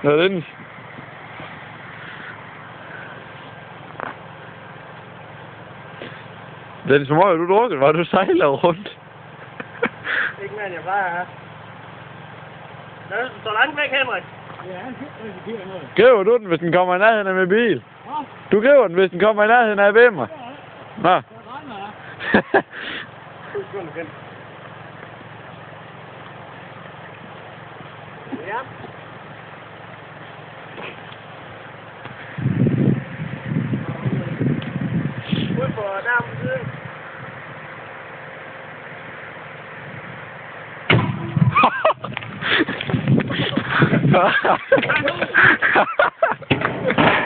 Nå, Dennis. Dennis, hvor meget har du drukket? Var du sejler rundt? Ikke mere, end jeg plejer at have. Den står langt væk, Henrik. Ja, han risikerer noget. Griber du den, hvis den kommer i nærheden af min bil? Du griber den, hvis den kommer i nærheden af ved mig? Nå. Der render jeg. 2 sekunder, Ken. Ja. Ud på nærmeste siden. Ha ha ha.